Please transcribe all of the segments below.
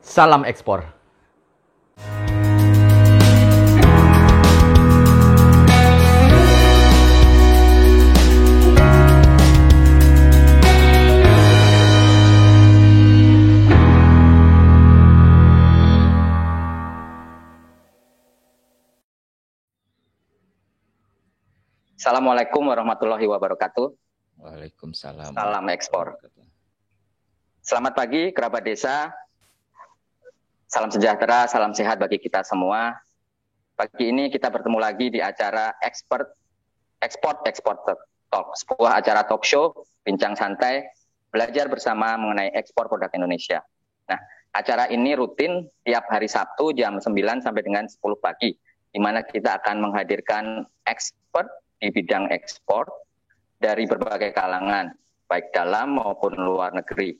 Salam ekspor. Assalamualaikum warahmatullahi wabarakatuh. Waalaikumsalam. Salam ekspor. Selamat pagi kerabat desa. Salam sejahtera, salam sehat bagi kita semua. Pagi ini kita bertemu lagi di acara Export Talk, sebuah acara talk show, bincang santai, belajar bersama mengenai ekspor produk Indonesia. Nah, acara ini rutin tiap hari Sabtu jam 9 sampai dengan 10 pagi, di mana kita akan menghadirkan expert di bidang ekspor dari berbagai kalangan, baik dalam maupun luar negeri.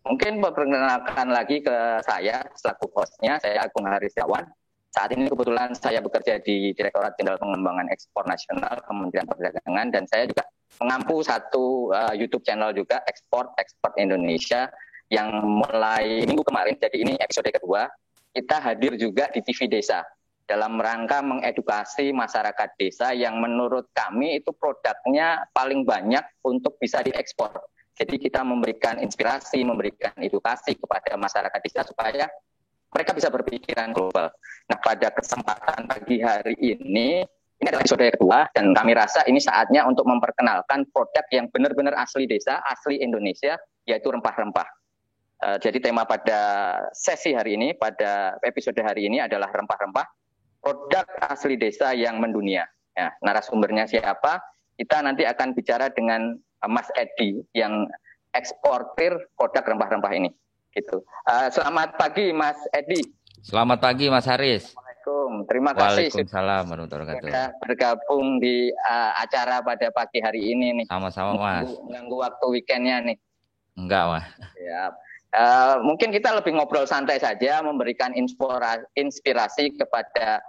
Mungkin perkenalkan lagi ke saya selaku hostnya, saya Agung Harisyawan. Saat ini kebetulan saya bekerja di Direktorat Jenderal Pengembangan Ekspor Nasional Kementerian Perdagangan, dan saya juga mengampu satu YouTube channel juga, Export Indonesia, yang mulai minggu kemarin, jadi ini episode kedua, kita hadir juga di TV Desa dalam rangka mengedukasi masyarakat desa yang menurut kami itu produknya paling banyak untuk bisa diekspor. Jadi kita memberikan inspirasi, memberikan edukasi kepada masyarakat desa supaya mereka bisa berpikiran global. Nah, pada kesempatan pagi hari ini adalah episode kedua, dan kami rasa ini saatnya untuk memperkenalkan produk yang benar-benar asli desa, asli Indonesia, yaitu rempah-rempah. Jadi tema pada sesi hari ini, pada episode hari ini adalah rempah-rempah, produk asli desa yang mendunia. Ya, narasumbernya siapa? Kita nanti akan bicara dengan Mas Edi yang eksportir produk rempah-rempah ini. Gitu. Selamat pagi Mas Edi. Selamat pagi Mas Haris. Assalamualaikum. Terima kasih Waalaikumsalam warahmatullahi wabarakatuh. sudah bergabung di acara pada pagi hari ini nih. Sama-sama Mas. Mengganggu waktu weekendnya nih. Enggak Mas. Ya. Mungkin kita lebih ngobrol santai saja, memberikan inspirasi kepada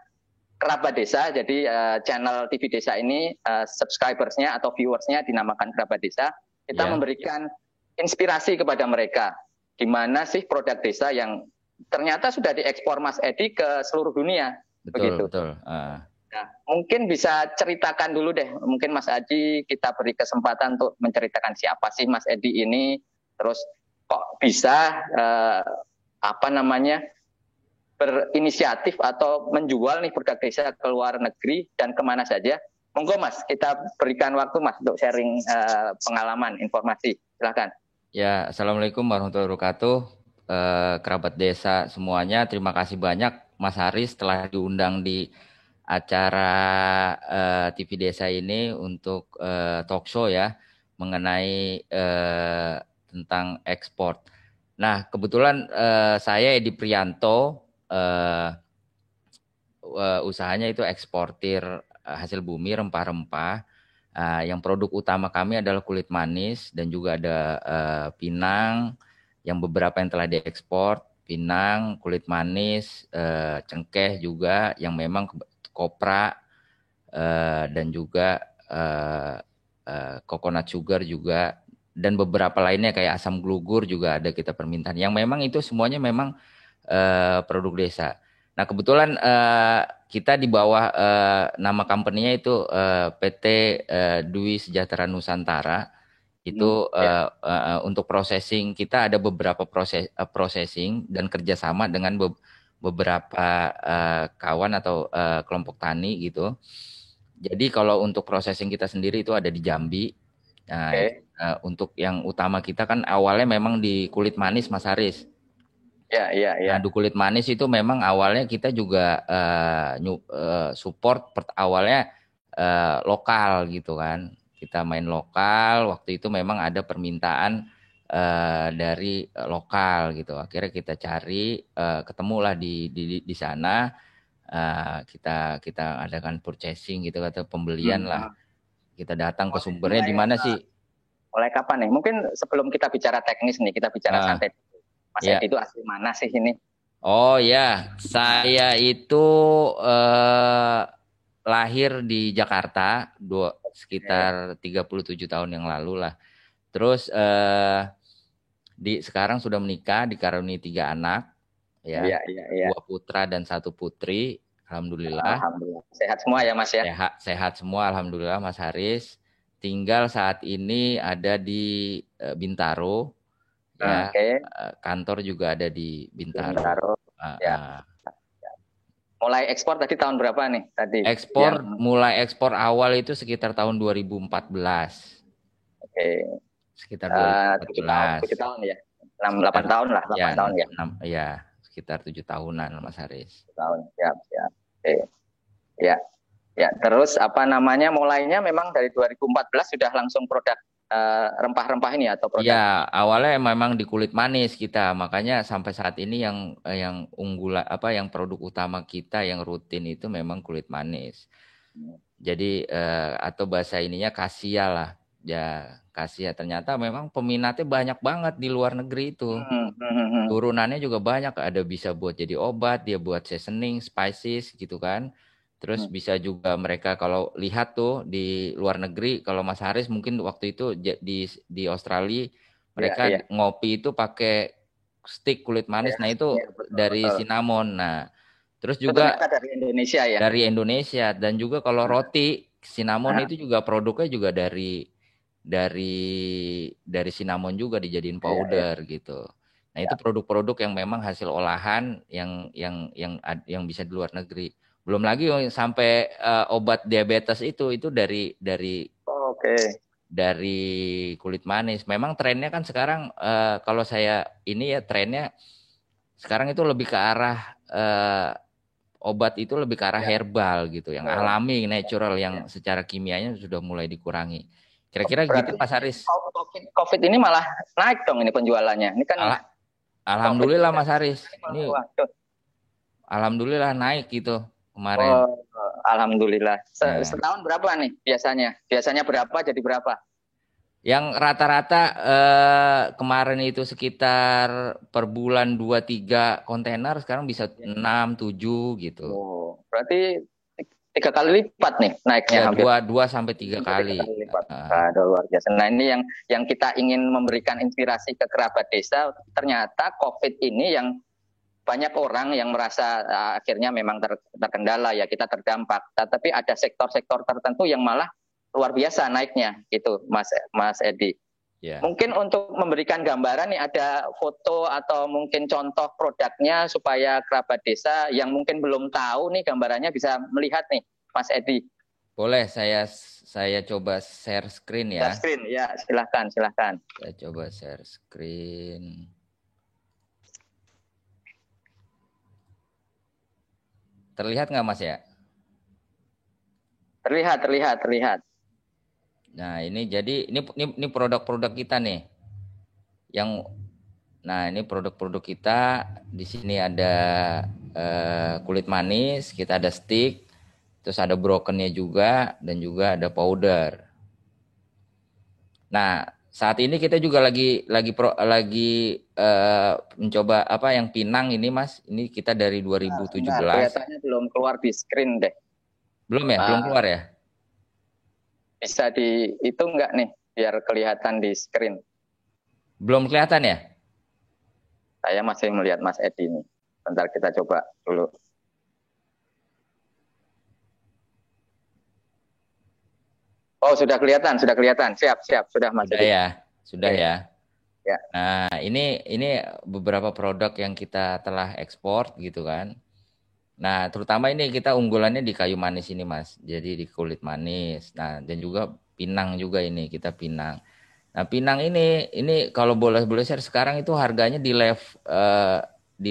kerabat desa. Jadi channel TV Desa ini subscribersnya atau viewersnya dinamakan kerabat desa. Kita memberikan inspirasi kepada mereka. Gimana sih produk desa yang ternyata sudah diekspor Mas Edi ke seluruh dunia. Betul, betul. Nah, mungkin bisa ceritakan dulu deh. Mungkin Mas Edi kita beri kesempatan untuk menceritakan siapa sih Mas Edi ini. Terus kok bisa berinisiatif atau menjual nih produk desa ke luar negeri dan kemana saja. Monggo Mas, kita berikan waktu Mas untuk sharing pengalaman, informasi. Silakan. Ya, Assalamualaikum warahmatullahi wabarakatuh. Kerabat desa semuanya, terima kasih banyak Mas Haris telah diundang di acara TV Desa ini untuk talk show ya, mengenai tentang ekspor. Nah, kebetulan saya Edi Prianto, usahanya itu eksportir hasil bumi, rempah-rempah. Yang produk utama kami adalah kulit manis dan juga ada pinang, yang beberapa yang telah diekspor, pinang, kulit manis, cengkeh juga, yang memang kopra, dan juga coconut sugar juga, dan beberapa lainnya kayak asam glugur juga ada kita permintaan. Yang memang itu semuanya memang produk desa. Nah, kebetulan kita di bawah nama company-nya itu PT Dwi Sejahtera Nusantara. Itu untuk processing kita ada beberapa processing dan kerjasama dengan beberapa kawan atau kelompok tani gitu. Jadi kalau untuk processing kita sendiri itu ada di Jambi. Nah, untuk yang utama kita kan awalnya memang di kulit manis Mas Haris. Ya. Nah, di kulit manis itu memang awalnya kita juga support awalnya lokal gitu kan. Kita main lokal, waktu itu memang ada permintaan dari lokal gitu. Akhirnya kita cari, ketemulah di sana, kita adakan purchasing gitu, atau pembelian lah. Kita datang ke sumbernya di mana sih? Mulai kapan nih? Mungkin sebelum kita bicara teknis nih, kita bicara santai. Mas Edi itu asli mana sih ini? Oh ya, saya itu lahir di Jakarta sekitar 37 tahun yang lalu lah. Terus sekarang sudah menikah, dikaruniai 3 anak. ya. Iya, iya, iya. 2 putra dan 1 putri. Alhamdulillah. Alhamdulillah. Sehat semua ya Mas ya? Sehat semua, alhamdulillah Mas Haris. Tinggal saat ini ada di Bintaro, ya. Oke, Kantor juga ada di Bintaro. Bintaro. Ya. Mulai ekspor tadi tahun berapa nih tadi? Yang Mulai ekspor awal itu sekitar tahun 2014. oke, Sekitar 2014. 7 tahun ya, 6 Sekitar 8 tahun lah, ya 8 tahun ya, ya sekitar 7 tahunan Mas Haris. 7 tahun ya, ya. Oke, ya, ya. Terus apa namanya? Mulainya memang dari 2014 sudah langsung produk rempah-rempah ini atau produk? Ya, awalnya memang di kulit manis kita, makanya sampai saat ini yang yang produk utama kita yang rutin itu memang kulit manis. Jadi atau bahasa ininya kasia lah. Ya, kasia ternyata memang peminatnya banyak banget di luar negeri itu. Turunannya juga banyak, ada bisa buat jadi obat, dia buat seasoning, spices gitu kan. Terus bisa juga mereka kalau lihat tuh di luar negeri, kalau Mas Haris mungkin waktu itu di Australia mereka ngopi itu pakai stick kulit manis. Nah itu betul, dari betul. cinnamon. Nah, terus Itu juga ternyata dari Indonesia ya? dari Indonesia, dan juga kalau roti cinnamon itu juga produknya juga dari cinnamon juga dijadiin powder gitu. Nah, itu produk-produk yang memang hasil olahan yang bisa di luar negeri. Belum lagi sampai obat diabetes itu dari kulit manis. Memang trennya kan sekarang kalau saya ini ya trennya sekarang itu lebih ke arah obat itu lebih ke arah herbal gitu, yang alami, natural, yang secara kimianya sudah mulai dikurangi. Kira-kira gitu Mas Haris. COVID ini malah naik dong ini penjualannya. Ini kan Alhamdulillah Mas Haris. Ini alhamdulillah naik gitu kemarin. Oh, alhamdulillah. Setahun berapa nih biasanya? Biasanya berapa jadi berapa? Yang rata-rata kemarin itu sekitar per bulan 2-3 kontainer, sekarang bisa 6-7 gitu. Oh, berarti 3 kali lipat nih naiknya, ya, hampir 2-3 kali. 3 kali lipat. Luar biasa. Nah, ini yang kita ingin memberikan inspirasi ke kerabat desa. Ternyata COVID ini yang banyak orang yang merasa akhirnya memang terkendala ya, kita terdampak. Tapi ada sektor-sektor tertentu yang malah luar biasa naiknya gitu, Mas Edi. Yeah. Mungkin untuk memberikan gambaran nih, ada foto atau mungkin contoh produknya supaya kerabat desa yang mungkin belum tahu nih gambarannya bisa melihat nih, Mas Edi. Boleh, saya coba share screen ya. Share screen ya, silahkan. Saya coba share screen. Terlihat nggak Mas ya? Terlihat. Nah, ini produk-produk kita nih. Ini produk-produk kita. Di sini ada kulit manis, kita ada stick, terus ada brokennya juga, dan juga ada powder. Nah, saat ini kita juga lagi mencoba yang pinang ini Mas. Ini kita dari 2017. Kelihatannya belum keluar di screen deh. Belum ya? Belum keluar ya? Bisa dihitung nggak nih biar kelihatan di screen? Belum kelihatan ya? Saya masih melihat Mas Edi nih. Bentar kita coba dulu. Oh, sudah kelihatan. Siap, sudah Mas Edi. Sudah ya. Nah, ini beberapa produk yang kita telah ekspor gitu kan. Nah, terutama ini kita unggulannya di kayu manis ini Mas. Jadi di kulit manis. Nah, dan juga pinang juga ini, kita pinang. Nah, pinang ini kalau boleh share sekarang itu harganya di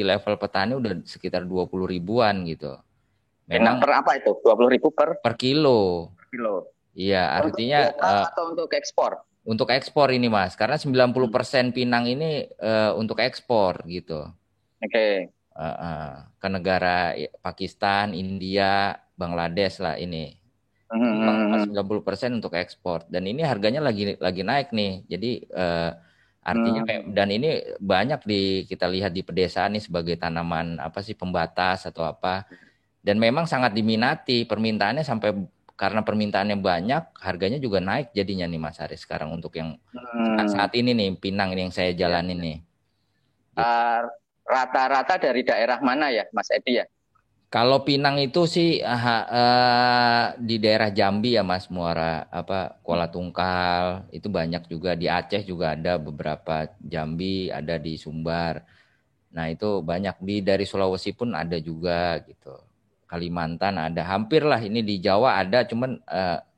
level petani udah sekitar 20 ribuan gitu. Memang per apa itu? 20 ribu per kilo. Per kilo. Iya, artinya atau untuk ekspor? Untuk ekspor ini Mas, karena 90% pinang ini untuk ekspor gitu. Oke. Ke negara Pakistan, India, Bangladesh lah ini. 90% untuk ekspor, dan ini harganya lagi naik nih. Jadi artinya dan ini banyak kita lihat di pedesaan nih sebagai tanaman pembatas atau apa. Dan memang sangat diminati, permintaannya karena permintaannya banyak, harganya juga naik jadinya nih Mas Haris sekarang untuk yang saat ini nih pinang ini yang saya jalanin nih. Gitu. rata-rata dari daerah mana ya, Mas Edi ya? Kalau Pinang itu sih di daerah Jambi ya Mas Muara, Kuala Tungkal itu banyak juga, di Aceh juga ada beberapa, Jambi ada, di Sumbar. Nah itu banyak, dari Sulawesi pun ada juga gitu. Kalimantan ada, hampir lah, ini di Jawa ada, cuman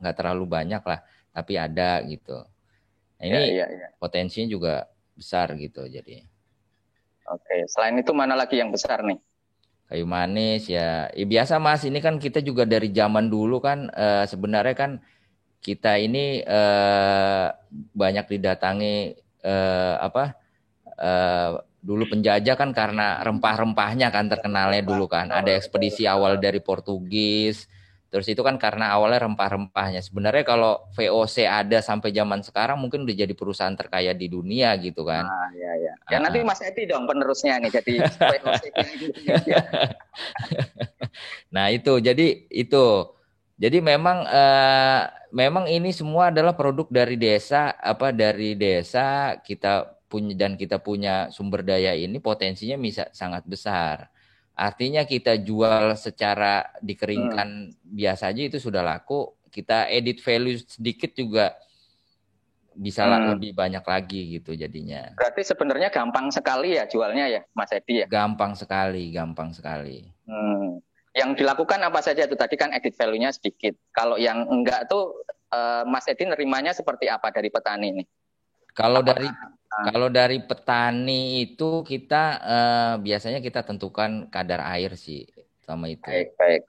nggak terlalu banyak lah, tapi ada gitu. Nah Ya, ini ya, ya. potensinya juga besar gitu jadi. Oke, selain itu mana lagi yang besar nih? Kayu manis ya, biasa Mas, ini kan kita juga dari zaman dulu kan, sebenarnya kan kita ini banyak didatangi, eh, dulu penjajah kan karena rempah-rempahnya kan terkenalnya dulu kan. Ada ekspedisi awal dari Portugis. Terus itu kan karena awalnya rempah-rempahnya. Sebenarnya kalau VOC ada sampai zaman sekarang mungkin udah jadi perusahaan terkaya di dunia gitu kan. Ah, ya, ya. Ya nanti Ah, Mas Edi dong penerusnya nih jadi VOC Indonesia. Nah itu, jadi memang ini semua adalah produk dari desa, dari desa kita punya, dan kita punya sumber daya ini potensinya bisa sangat besar. Artinya kita jual secara Hmm. dikeringkan biasa aja itu sudah laku. Kita edit value sedikit juga bisa Hmm. lebih banyak lagi gitu jadinya. Berarti sebenarnya gampang sekali ya jualnya ya, Mas Edi ya. Gampang sekali, gampang sekali. Hmm. Yang dilakukan apa saja itu tadi kan edit value-nya sedikit. Kalau yang enggak tuh Mas Edi nerimanya seperti apa dari petani ini? Kalau dari Apakah kalau dari petani itu kita biasanya kita tentukan kadar air sih sama itu. baik, baik.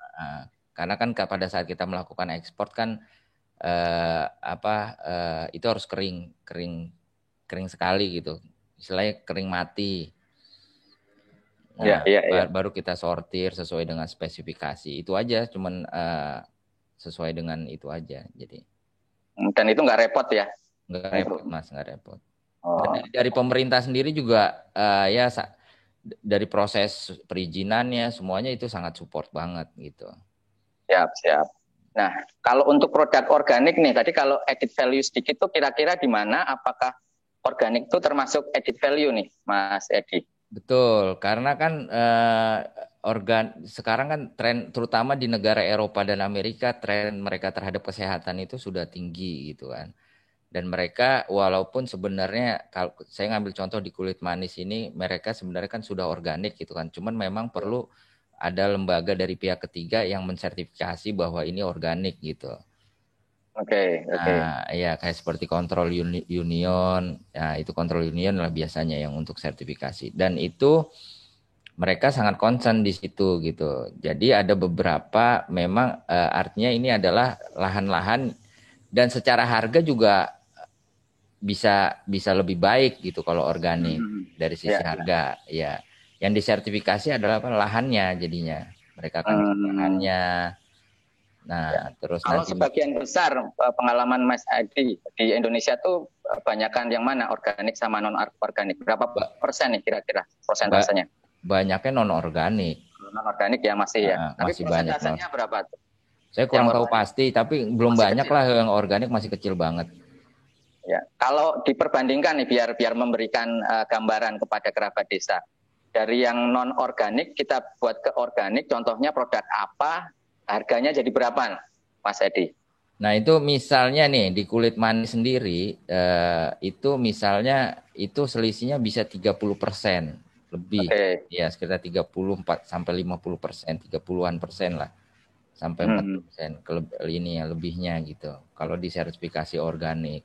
Karena kan pada saat kita melakukan ekspor kan itu harus kering, kering, kering sekali gitu. Istilahnya kering mati. Ya, Nah, ya, ya. baru kita sortir sesuai dengan spesifikasi. Itu aja, cuman sesuai dengan itu aja. Jadi Dan itu nggak repot ya nggak repot untuk. Mas, nggak repot. Dan Oh, dari pemerintah sendiri juga ya dari proses perizinannya semuanya itu sangat support banget gitu. siap, siap. Nah, kalau untuk produk organik nih, tadi kalau edit value sedikit tuh kira-kira di mana? Apakah organik itu termasuk edit value nih, Mas Edi? Betul, karena kan sekarang kan tren terutama di negara Eropa dan Amerika, tren mereka terhadap kesehatan itu sudah tinggi gitu kan. Dan mereka walaupun sebenarnya kalau saya ngambil contoh di kulit manis ini, mereka sebenarnya kan sudah organik gitu kan. Cuman memang perlu ada lembaga dari pihak ketiga yang mensertifikasi bahwa ini organik gitu. Oke, oke. Nah, ya kayak seperti kontrol union, ya itu kontrol union lah biasanya yang untuk sertifikasi. Dan itu mereka sangat concern di situ gitu. Jadi ada beberapa memang artinya ini adalah lahan-lahan dan secara harga juga bisa bisa lebih baik gitu kalau organik Hmm. dari Ya, sisi ya. harga ya. Yang disertifikasi adalah lahannya jadinya. Mereka akan cek Hmm. lahannya. Ya. Nah, terus Kalau nanti sebagian besar pengalaman Mas Edi di Indonesia tuh banyakkan yang mana organik sama non organik? Berapa persen nih kira-kira ba- persentasenya? banyaknya non organik. Non organik ya masih ya. Tapi Masih banyak non. persentasenya berapa tuh? Saya Yang kurang tahu organik pasti, tapi belum masih banyak kecil. lah, yang organik masih kecil banget. Ya. Kalau diperbandingkan nih biar memberikan gambaran kepada kerabat desa. Dari yang non organik kita buat ke organik, contohnya produk apa, harganya jadi berapa, Mas Edi? Nah itu misalnya nih di kulit manis sendiri, itu misalnya itu selisihnya bisa 30% lebih. Oke. Ya sekitar 34 sampai 50%, 30-an% lah. Sampai Hmm. 40% ini ya lebihnya gitu. Kalau disertifikasi organik.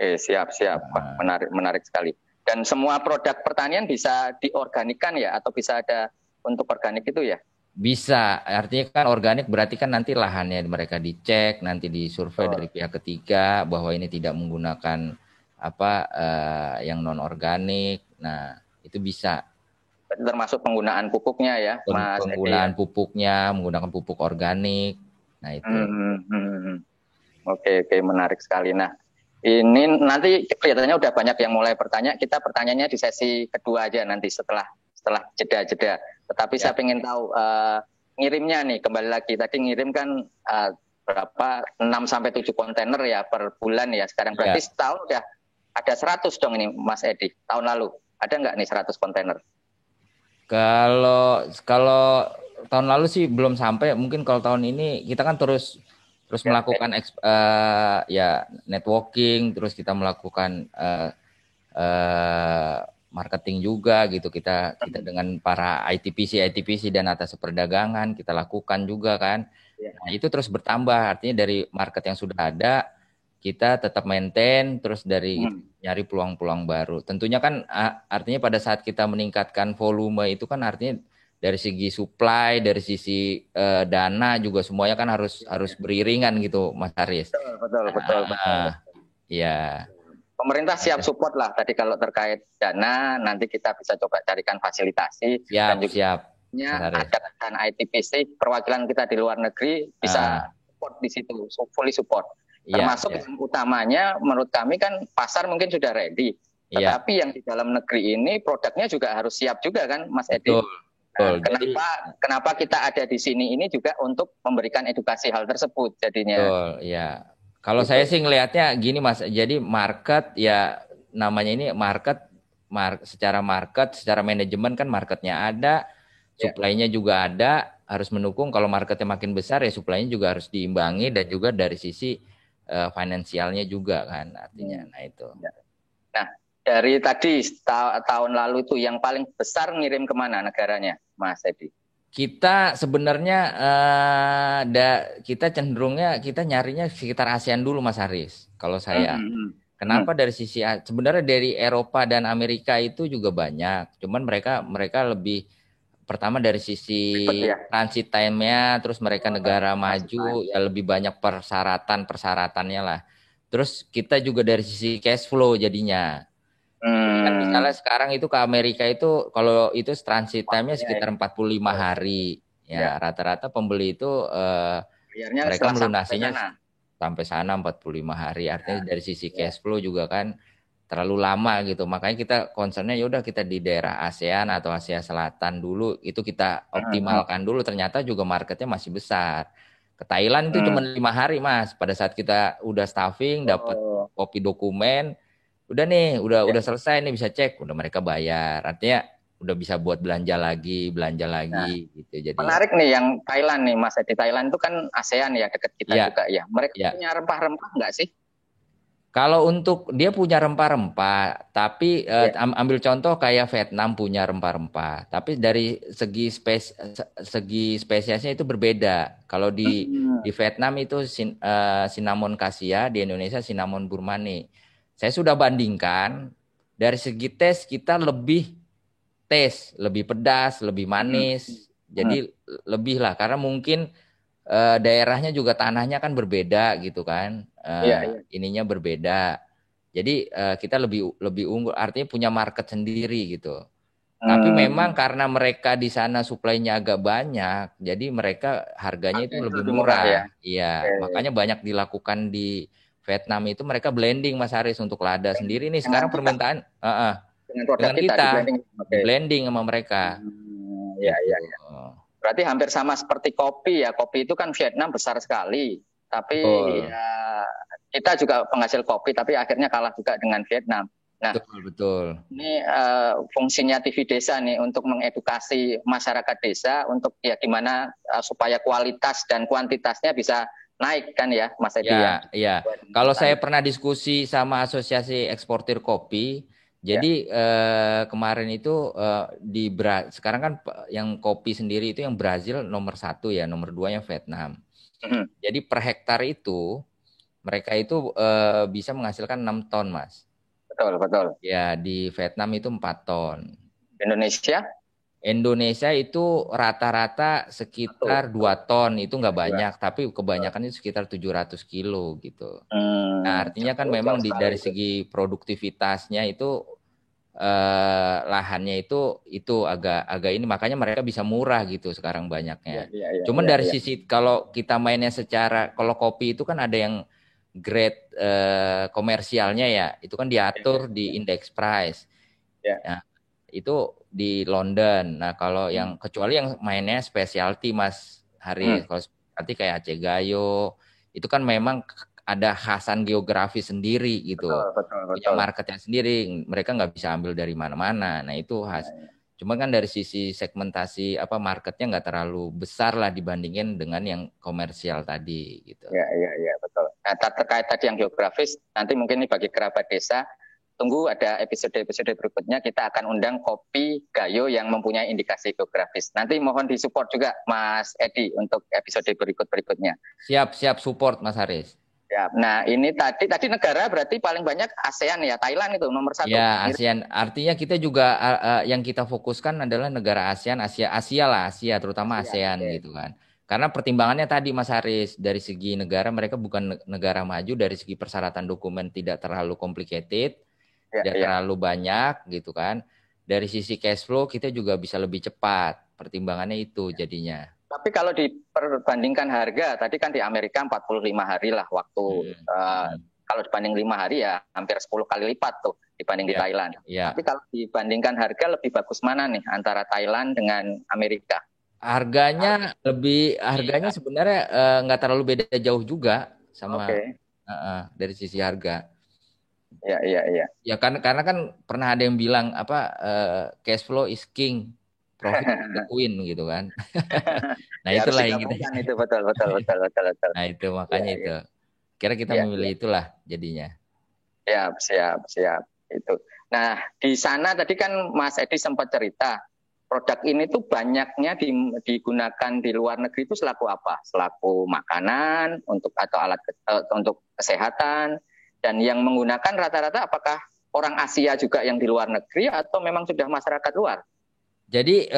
Siap, siap. Wah, Nah, menarik, menarik sekali. Dan semua produk pertanian bisa diorganikan ya, atau bisa ada untuk organik itu ya? bisa, artinya kan organik berarti kan nanti lahannya mereka dicek, nanti disurvei dari Betul. pihak ketiga bahwa ini tidak menggunakan yang non organik. Nah, itu bisa. Termasuk penggunaan pupuknya ya, Mas Edi ya? Penggunaan pupuknya menggunakan pupuk organik. Nah, itu. Oke, oke, menarik sekali. Nah, ini nanti kelihatannya udah banyak yang mulai bertanya. Kita pertanyaannya di sesi kedua aja nanti setelah jeda-jeda. Tetapi saya Ya, ingin tahu ngirimnya nih kembali lagi. Tadi ngirim kan berapa 6 sampai 7 kontainer ya per bulan ya. Sekarang berarti ya. setahun udah ada 100 dong ini Mas Edi tahun lalu. Ada nggak nih 100 kontainer? Kalau kalau tahun lalu sih belum sampai. Mungkin kalau tahun ini kita kan terus Ya, melakukan ya networking, terus kita melakukan marketing juga gitu. Kita dengan para ITPC dan atas perdagangan kita lakukan juga kan. ya. Nah, itu terus bertambah. Artinya dari market yang sudah ada kita tetap maintain, terus dari itu nyari peluang-peluang baru. Tentunya kan artinya pada saat kita meningkatkan volume itu kan artinya dari segi supply, dari sisi dana juga semuanya kan harus beriringan gitu, Mas Haris. Betul, betul, betul, betul. Ya. Pemerintah siap support lah. Tadi kalau terkait dana, nanti kita bisa coba carikan fasilitasi Siap, dan juga siap, Mas Haris. ada dan ITPC perwakilan kita di luar negeri bisa support di situ, fully support. Termasuk yang utamanya menurut kami kan pasar mungkin sudah ready, tetapi yang di dalam negeri ini produknya juga harus siap juga kan, Mas Edi. Betul. Kenapa kita ada di sini ini juga untuk memberikan edukasi hal tersebut jadinya. Betul, ya. Kalau saya sih ngelihatnya gini Mas, jadi market ya namanya ini secara manajemen kan marketnya ada, supply-nya juga ada, harus mendukung. Kalau marketnya makin besar ya supply-nya juga harus diimbangi dan juga dari sisi finansialnya juga kan artinya. Nah itu. Nah dari tadi tahun lalu itu yang paling besar ngirim kemana negaranya, Mas Edi? Kita sebenarnya kita cenderungnya kita nyarinya sekitar ASEAN dulu Mas Haris. Kalau saya, kenapa dari sisi sebenarnya dari Eropa dan Amerika itu juga banyak. Cuman mereka lebih pertama dari sisi transit time-nya, terus mereka negara maju ya lebih banyak persyaratannya lah. Terus kita juga dari sisi cash flow jadinya. Kan misalnya sekarang itu ke Amerika itu kalau itu transit time-nya sekitar 45 hari. Ya, rata-rata pembeli itu mereka melunasinya sampai sana 45 hari. Artinya dari sisi cash flow juga kan terlalu lama gitu. Makanya kita concernnya yaudah kita di daerah ASEAN atau Asia Selatan dulu itu kita optimalkan dulu. Ternyata juga marketnya masih besar. Ke Thailand itu cuma 5 hari Mas. Pada saat kita udah staffing, dapat kopi dokumen, udah nih, udah selesai nih bisa cek, udah mereka bayar. Artinya udah bisa buat belanja lagi gitu. Jadi menarik nih yang Thailand nih Mas. Di Thailand itu kan ASEAN ya, dekat kita juga ya. Mereka punya rempah-rempah nggak sih? Kalau untuk dia punya rempah-rempah, tapi ambil contoh kayak Vietnam punya rempah-rempah, tapi dari segi spesiesnya itu berbeda. Kalau di Vietnam itu cinnamon cassia, di Indonesia cinnamon burmani. Saya sudah bandingkan dari segi tes kita lebih pedas, lebih manis. Jadi lebih lah karena mungkin daerahnya juga tanahnya kan berbeda gitu kan. Ininya berbeda. Jadi kita lebih unggul, artinya punya market sendiri gitu. Tapi memang karena mereka di sana suplainya agak banyak, jadi mereka harganya itu lebih murah. Ya? Iya, makanya banyak dilakukan di Vietnam itu mereka blending Mas Haris untuk lada sendiri nih. Sekarang permintaan dengan kita di blending sama mereka. Iya. Berarti hampir sama seperti kopi ya. Kopi itu kan Vietnam besar sekali, tapi ya kita juga penghasil kopi, tapi akhirnya kalah juga dengan Vietnam. Nah, betul. Ini fungsinya TV Desa nih untuk mengedukasi masyarakat desa untuk ya gimana supaya kualitas dan kuantitasnya bisa naik kan ya, Mas Edi ya. Iya. Kalau saya pernah diskusi sama Asosiasi Eksportir Kopi, jadi kemarin itu sekarang kan yang kopi sendiri itu yang Brazil nomor 1 ya, nomor 2 yang Vietnam. Jadi per hektar itu mereka itu bisa menghasilkan 6 ton, Mas. Betul. Ya, di Vietnam itu 4 ton. Indonesia itu rata-rata sekitar 2 ton, itu nggak banyak, tapi kebanyakan itu sekitar 700 kilo gitu. Nah, artinya kan memang dari segi produktivitasnya itu lahannya itu agak ini, makanya mereka bisa murah gitu sekarang banyaknya. Cuman dari sisi kalau kita mainnya kalau kopi itu kan ada yang grade komersialnya ya, itu kan diatur di index price. Nah, itu di London. Nah, kalau yang kecuali yang mainnya specialty Mas Haris, kalau specialty kayak Aceh Gayo, itu kan memang ada khasan geografi sendiri gitu, Betul, betul, punya betul. marketnya sendiri, mereka nggak bisa ambil dari mana-mana. Nah itu khas. Cuma kan dari sisi segmentasi marketnya nggak terlalu besar lah dibandingin dengan yang komersial tadi gitu. Ya, ya, ya, betul. Nah, terkait tadi yang geografis, nanti mungkin ini bagi kerabat desa, tunggu ada episode-episode berikutnya kita akan undang Kopi Gayo yang mempunyai indikasi geografis. Nanti mohon disupport juga Mas Edi untuk episode berikutnya. Siap support Mas Haris. Ya, nah ini tadi negara berarti paling banyak ASEAN ya, Thailand itu nomor 1. Ya, ASEAN. Artinya kita juga yang kita fokuskan adalah negara ASEAN, Asia, terutama Ya, ASEAN okay. gitu kan. Karena pertimbangannya tadi Mas Haris, dari segi negara mereka bukan negara maju, dari segi persyaratan dokumen tidak terlalu complicated, Ya, tidak ya. terlalu banyak gitu kan. Dari sisi cash flow kita juga bisa lebih cepat. Pertimbangannya itu jadinya. Tapi kalau diperbandingkan harga, tadi kan di Amerika 45 hari lah waktu. Kalau dibanding 5 hari ya hampir 10 kali lipat tuh dibanding di Thailand. Tapi kalau dibandingkan harga lebih bagus mana nih antara Thailand dengan Amerika? Harganya sebenarnya nggak terlalu beda jauh juga sama dari sisi harga. Ya. Ya karena kan pernah ada yang bilang cash flow is king, profit is the queen gitu kan. Nah ya, itulah yang kita. Itu betul. Nah itu makanya itu. Kira kita memilih itulah jadinya. Siap itu. Nah di sana tadi kan Mas Edi sempat cerita produk ini tuh banyaknya digunakan di luar negeri itu selaku apa? Selaku makanan atau alat untuk kesehatan, dan yang menggunakan rata-rata apakah orang Asia juga yang di luar negeri atau memang sudah masyarakat luar? Jadi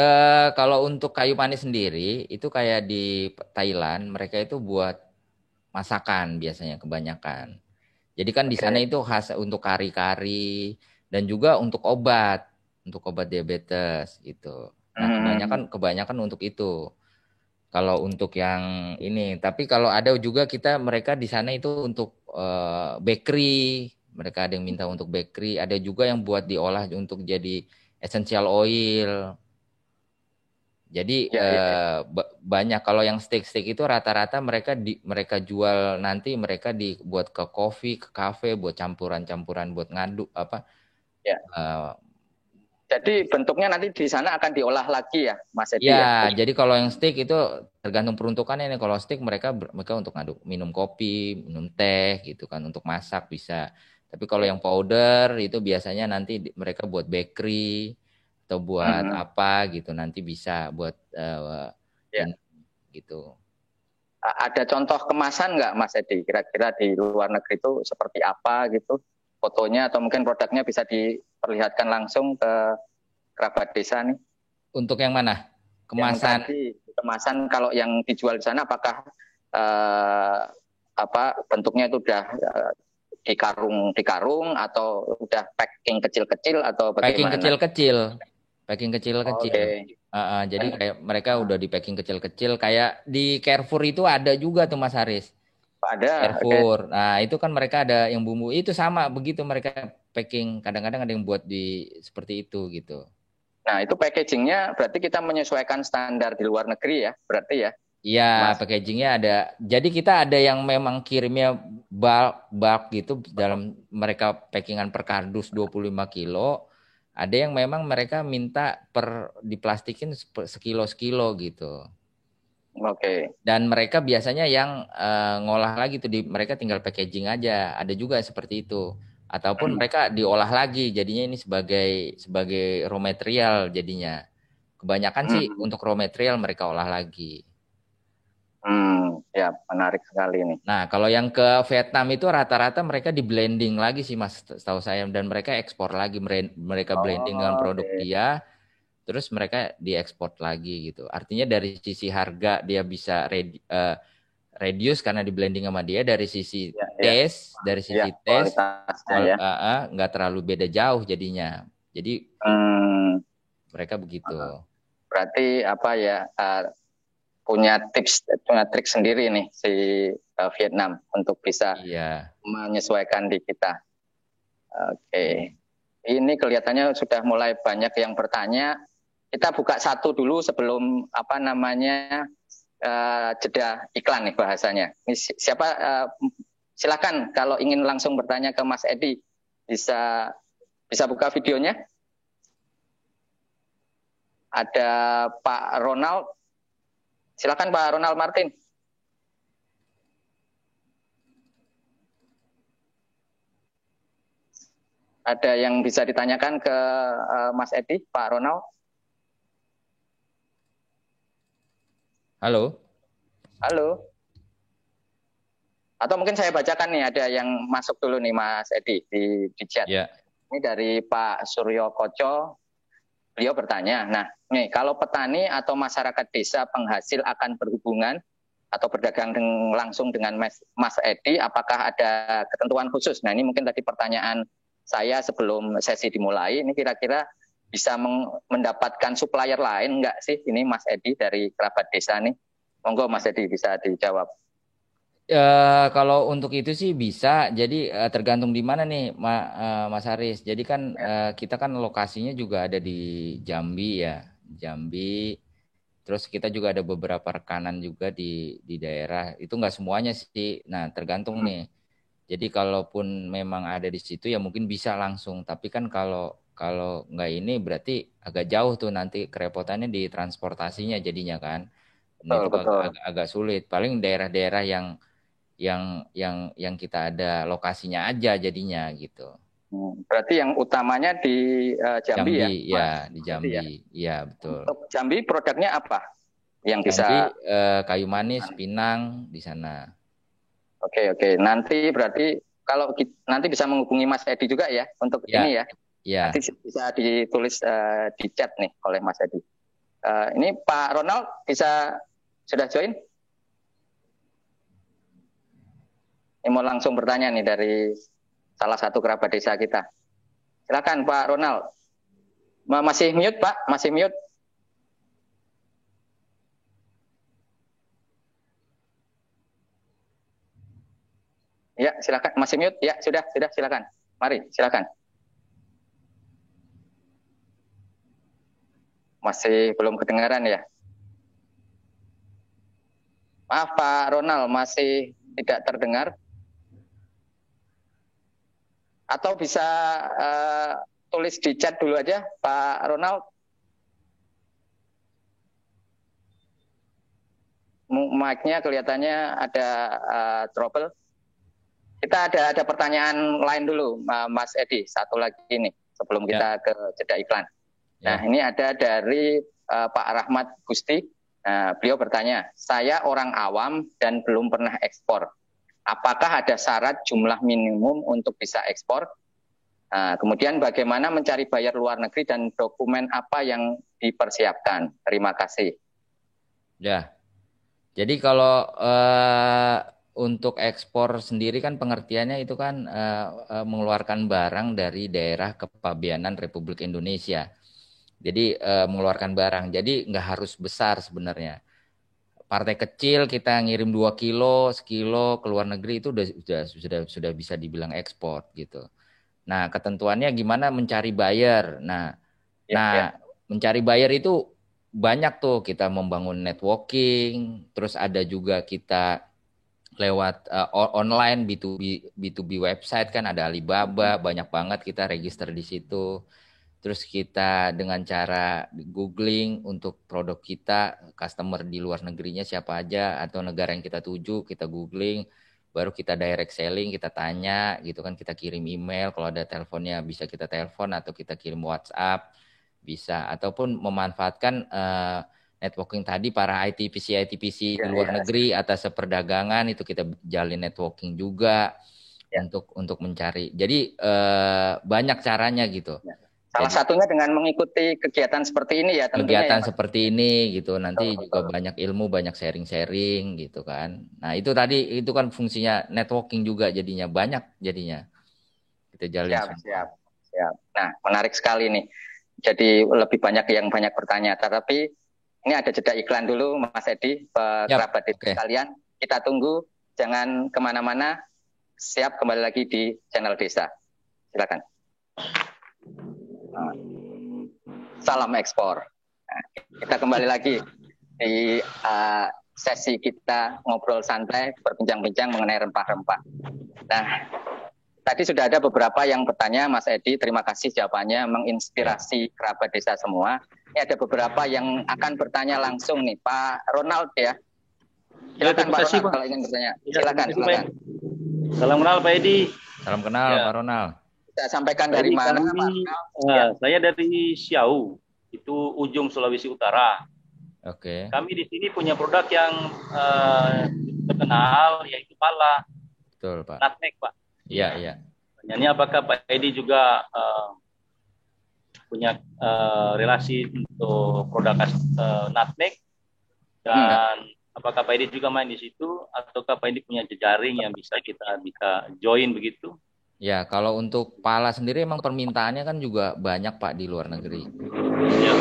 kalau untuk kayu manis sendiri itu kayak di Thailand mereka itu buat masakan biasanya kebanyakan. Jadi kan di sana itu khas untuk kari-kari dan juga untuk obat diabetes gitu. Nah, kebanyakan untuk itu. Kalau untuk yang ini, tapi kalau ada juga mereka di sana itu untuk bakery, mereka ada yang minta untuk bakery, ada juga yang buat diolah untuk jadi essential oil. Jadi banyak. Kalau yang steak itu rata-rata mereka jual nanti mereka dibuat ke kopi, ke kafe, buat campuran buat ngaduk jadi bentuknya nanti di sana akan diolah lagi ya, Mas Edi ya? Jadi kalau yang steak itu tergantung peruntukannya nih. Kalau steak mereka untuk ngaduk, minum kopi, minum teh gitu kan, untuk masak bisa. Tapi kalau yang powder itu biasanya nanti mereka buat bakery atau buat apa gitu, nanti bisa buat ini gitu. Ada contoh kemasan nggak Mas Edi? Kira-kira di luar negeri itu seperti apa gitu? Fotonya atau mungkin produknya bisa diperlihatkan langsung ke kerabat desa nih. Untuk yang mana? Kemasan? Yang tadi kemasan kalau yang dijual di sana apakah bentuknya itu udah di karung atau udah packing kecil-kecil atau bagaimana? Packing kecil-kecil. Jadi kayak mereka udah di packing kecil-kecil, kayak di Carrefour itu ada juga tuh Mas Haris. Ada. Carrefour. Nah itu kan mereka ada yang bumbu itu sama begitu mereka packing. Kadang-kadang ada yang buat seperti itu gitu. Nah itu packagingnya berarti kita menyesuaikan standar di luar negeri ya, berarti ya? Iya, packagingnya ada. Jadi kita ada yang memang kirimnya bulk gitu, dalam mereka packingan per kardus 25 kilo. Ada yang memang mereka minta diplastikin sekilo gitu. Dan mereka biasanya yang ngolah lagi tuh, mereka tinggal packaging aja. Ada juga seperti itu. Ataupun mereka diolah lagi, jadinya ini sebagai raw material jadinya. Kebanyakan sih untuk raw material mereka olah lagi. Ya menarik sekali nih. Nah kalau yang ke Vietnam itu rata-rata mereka di blending lagi sih Mas, setahu saya, dan mereka ekspor lagi, mereka blending dengan produk dia, terus mereka diekspor lagi gitu. Artinya dari sisi harga dia bisa reduce karena di blending sama dia, dari sisi taste, nggak terlalu beda jauh jadinya. Jadi mereka begitu. Berarti punya trik sendiri nih si Vietnam untuk bisa menyesuaikan di kita. Ini kelihatannya sudah mulai banyak yang bertanya. Kita buka satu dulu sebelum jeda iklan nih bahasanya. Ini silakan kalau ingin langsung bertanya ke Mas Edi, bisa buka videonya. Ada Pak Ronald. Silakan Pak Ronald Martin. Ada yang bisa ditanyakan ke Mas Edi, Pak Ronald? Halo. Halo. Atau mungkin saya bacakan nih, ada yang masuk dulu nih Mas Edi di chat. Ya. Ini dari Pak Suryo Koco. Beliau bertanya, nah nih kalau petani atau masyarakat desa penghasil akan berhubungan atau berdagang langsung dengan Mas Edi, apakah ada ketentuan khusus? Nah ini mungkin tadi pertanyaan saya sebelum sesi dimulai, ini kira-kira bisa mendapatkan supplier lain enggak sih ini Mas Edi dari kerabat desa nih? Monggo Mas Edi bisa dijawab. Kalau untuk itu sih bisa, jadi tergantung di mana nih Mas Haris. Jadi kan kita kan lokasinya juga ada di Jambi ya, Jambi. Terus kita juga ada beberapa rekanan juga di daerah. Itu nggak semuanya sih. Nah tergantung nih. Jadi kalaupun memang ada di situ ya mungkin bisa langsung. Tapi kan kalau kalau nggak ini berarti agak jauh tuh nanti kerepotannya di transportasinya jadinya kan. Ini Betul, tuh betul. agak sulit. Paling daerah-daerah yang kita ada lokasinya aja jadinya gitu. Berarti yang utamanya di Jambi Jambi ya, ya, Mas? di Berarti Jambi. ya. Ya, betul. Untuk Jambi produknya apa yang Jambi bisa? kayu manis, pinang di sana. Oke. Nanti berarti kalau nanti bisa menghubungi Mas Edi juga ya untuk Ya, ini ya. ya. Nanti bisa ditulis di chat nih oleh Mas Edi. Ini Pak Ronald sudah join? Ini mau langsung bertanya nih dari salah satu kerabat desa kita. Silakan Pak Ronald. Masih mute Pak? Masih mute? Ya, silakan. Masih mute? Ya, sudah, silakan. Mari, silakan. Masih belum kedengaran ya? Maaf Pak Ronald, masih tidak terdengar. Atau bisa tulis di chat dulu aja, Pak Ronald. Mic-nya kelihatannya ada trouble. Kita ada pertanyaan lain dulu, Mas Edi. Satu lagi nih, sebelum kita ke jeda iklan. Nah, ini ada dari Pak Rahmat Gusti. Beliau bertanya, saya orang awam dan belum pernah ekspor. Apakah ada syarat jumlah minimum untuk bisa ekspor? Kemudian bagaimana mencari buyer luar negeri dan dokumen apa yang dipersiapkan? Terima kasih. Ya. Jadi kalau untuk ekspor sendiri kan pengertiannya itu kan mengeluarkan barang dari daerah kepabeanan Republik Indonesia. Jadi mengeluarkan barang. Jadi nggak harus besar sebenarnya. Partai kecil kita ngirim 2 kilo, sekilo ke luar negeri itu sudah bisa dibilang ekspor gitu. Nah, ketentuannya gimana mencari buyer. Nah, mencari buyer itu banyak tuh, kita membangun networking, terus ada juga kita lewat online B2B website kan ada Alibaba, banyak banget kita register di situ. Terus kita dengan cara googling untuk produk kita, customer di luar negerinya siapa aja atau negara yang kita tuju, kita googling, baru kita direct selling, kita tanya gitu kan, kita kirim email, kalau ada teleponnya bisa kita telepon atau kita kirim WhatsApp, bisa, ataupun memanfaatkan networking tadi para ITPC di luar negeri atas perdagangan itu kita jalin networking juga untuk mencari. Jadi banyak caranya gitu. Salah satunya dengan mengikuti kegiatan seperti ini ya tentunya. Kegiatan seperti ini gitu, nanti juga banyak ilmu, banyak sharing-sharing gitu kan. Nah itu tadi itu kan fungsinya networking juga jadinya, banyak jadinya kita jalin. Siap. Nah menarik sekali nih. Jadi lebih banyak yang banyak bertanya. Tapi ini ada jeda iklan dulu Mas Edi, kerabat desa sekalian. Kita tunggu, jangan kemana-mana. Siap kembali lagi di channel desa. Silakan. Salam ekspor. Nah, kita kembali lagi di sesi kita ngobrol santai, berbincang-bincang mengenai rempah-rempah. Nah, tadi sudah ada beberapa yang bertanya, Mas Edi, terima kasih jawabannya, menginspirasi kerabat desa semua. Ini ada beberapa yang akan bertanya langsung nih, Pak Ronald ya. Silakan Pak Ronald kalau ingin bertanya. Silakan. Salam kenal Pak Edi. Salam kenal Pak Ronald. Kita sampaikan Pak dari Edi, mana Pak Ronald? Saya dari Siau, itu ujung Sulawesi Utara. Oke. Kami di sini punya produk yang terkenal, yaitu pala. Betul Pak. Nutmeg Pak. Iya. Pertanyaannya apakah Pak Edi juga punya relasi untuk produk nutmeg, dan apakah Pak Edi juga main di situ, ataukah Pak Edi punya jejaring yang bisa kita join begitu? Ya, kalau untuk pala sendiri emang permintaannya kan juga banyak Pak di luar negeri. Ya.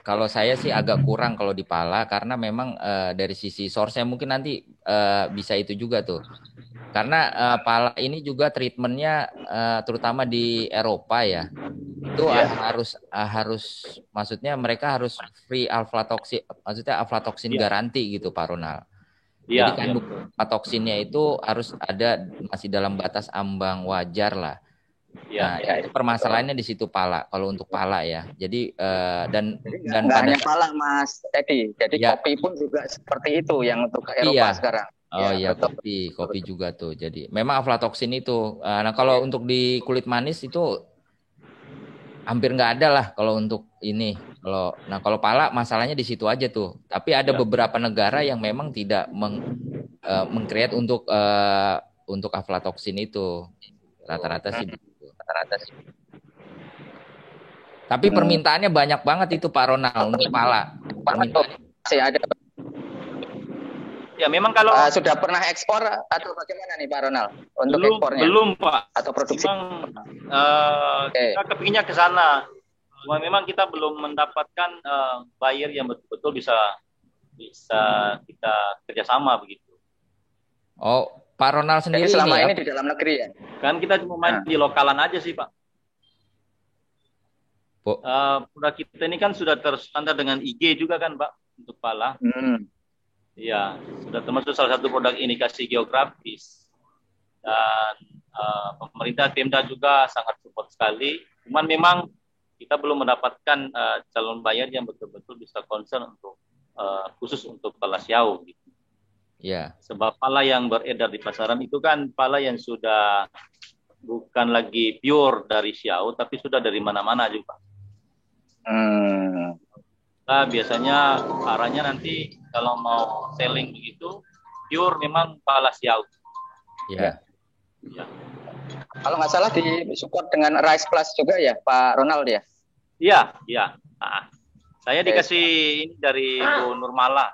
Kalau saya sih agak kurang kalau di pala, karena memang dari sisi source-nya mungkin nanti bisa itu juga tuh. Karena pala ini juga treatmentnya terutama di Eropa ya, itu harus maksudnya mereka harus free aflatoksin, maksudnya aflatoksin garanti gitu Pak Ronald. Jadi kandungan aflatoksinnya itu harus ada masih dalam batas ambang wajar lah. Itu permasalahannya di situ pala. Kalau untuk pala ya, jadi dan nggak hanya pala Mas Edi, jadi kopi pun juga seperti itu yang untuk Eropa sekarang. Oh iya, kopi juga tuh. Jadi memang aflatoksin itu. Nah kalau untuk di kulit manis itu hampir nggak ada lah kalau untuk ini. Kalau pala masalahnya di situ aja tuh. Tapi ada beberapa negara yang memang tidak meng-create untuk aflatoksin itu. Rata-rata sih. Tapi permintaannya banyak banget itu Pak Ronald untuk pala. Masih ada. Ya memang kalau sudah pernah ekspor atau bagaimana nih Pak Ronald untuk ekspornya? Belum Pak. Atau produksi? Memang kita kepinginnya ke sana. Cuma memang kita belum mendapatkan buyer yang betul-betul bisa kita kerjasama begitu. Oh, Pak Ronald sendiri selama ini di dalam negeri ya? Kan kita cuma main di lokalan aja sih Pak. Produk kita ini kan sudah terstandar dengan IG juga kan Pak untuk pala. Iya, sudah termasuk salah satu produk indikasi geografis, dan pemerintah Pemda juga sangat support sekali. Cuman memang kita belum mendapatkan calon buyer yang betul-betul bisa concern untuk khusus untuk pala Siau. Gitu. Yeah. Sebab pala yang beredar di pasaran itu kan pala yang sudah bukan lagi pure dari Siau, tapi sudah dari mana-mana juga. Nah, biasanya arahnya nanti kalau mau selling begitu pure memang pala Siau. Iya. Ya. Kalau nggak salah disupport dengan Rice Plus juga ya Pak Ronald ya? Iya. Saya dikasih ini dari Bu Nurmala.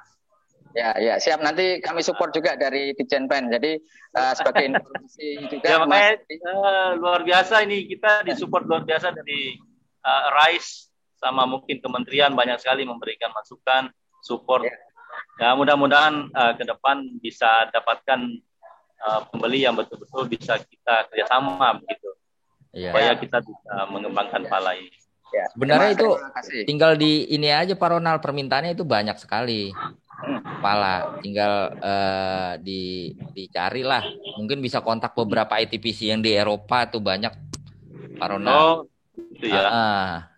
Ya, siap, nanti kami support juga dari Ditjen Pen. Jadi sebagai informasi juga. Ya, makanya luar biasa ini, kita disupport luar biasa dari Rice. Sama mungkin kementerian banyak sekali memberikan masukan, support. Ya, mudah-mudahan ke depan bisa dapatkan pembeli yang betul-betul bisa kita kerjasama begitu. Supaya kita bisa mengembangkan pala ini. Ya, sebenarnya itu tinggal di ini aja Pak Ronald, permintaannya itu banyak sekali. Pala tinggal dicari lah. Mungkin bisa kontak beberapa ITPC yang di Eropa tuh banyak Pak Ronald. Oh, itu ya.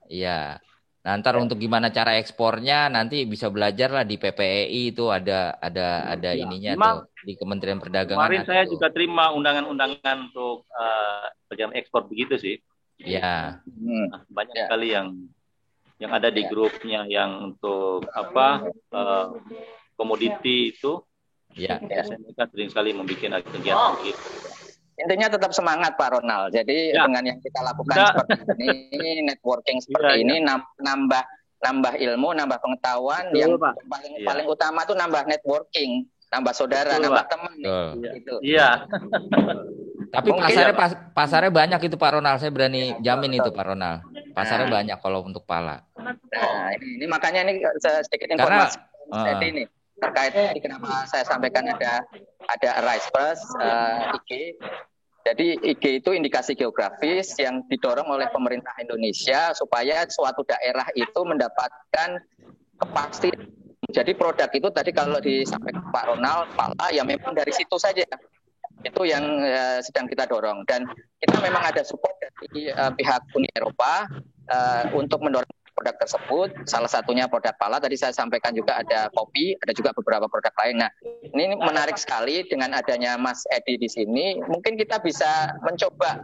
Iya. Nah, ntar untuk gimana cara ekspornya nanti bisa belajar lah di PPEI itu ada ininya tuh di Kementerian Perdagangan. Kemarin saya juga terima undangan-undangan untuk perjalanan ekspor begitu sih. Iya. Banyak sekali yang ada di grupnya yang untuk komoditi itu. Iya. Mereka sering sekali membuat kegiatan begitu. Intinya tetap semangat Pak Ronald. Jadi dengan yang kita lakukan seperti ini, networking seperti ini, nambah ilmu, nambah pengetahuan. Yang paling utama tuh nambah networking, nambah saudara, nambah teman. Gitu. Iya. Tapi pasarnya banyak itu Pak Ronald. Saya berani jamin itu Pak Ronald. Pasarnya banyak kalau untuk pala. Nah, ini makanya ini sedikit informasi ini terkait ini kenapa saya sampaikan ada Rice Plus IG. Jadi IG itu indikasi geografis yang didorong oleh pemerintah Indonesia supaya suatu daerah itu mendapatkan kepastian. Jadi produk itu tadi kalau disampaikan Pak Ronald, pala ya memang dari situ saja. Itu yang sedang kita dorong, dan kita memang ada support dari pihak Uni Eropa untuk mendorong produk tersebut. Salah satunya produk pala, tadi saya sampaikan juga ada kopi, ada juga beberapa produk lain. Nah, ini menarik sekali dengan adanya Mas Edi di sini. Mungkin kita bisa mencoba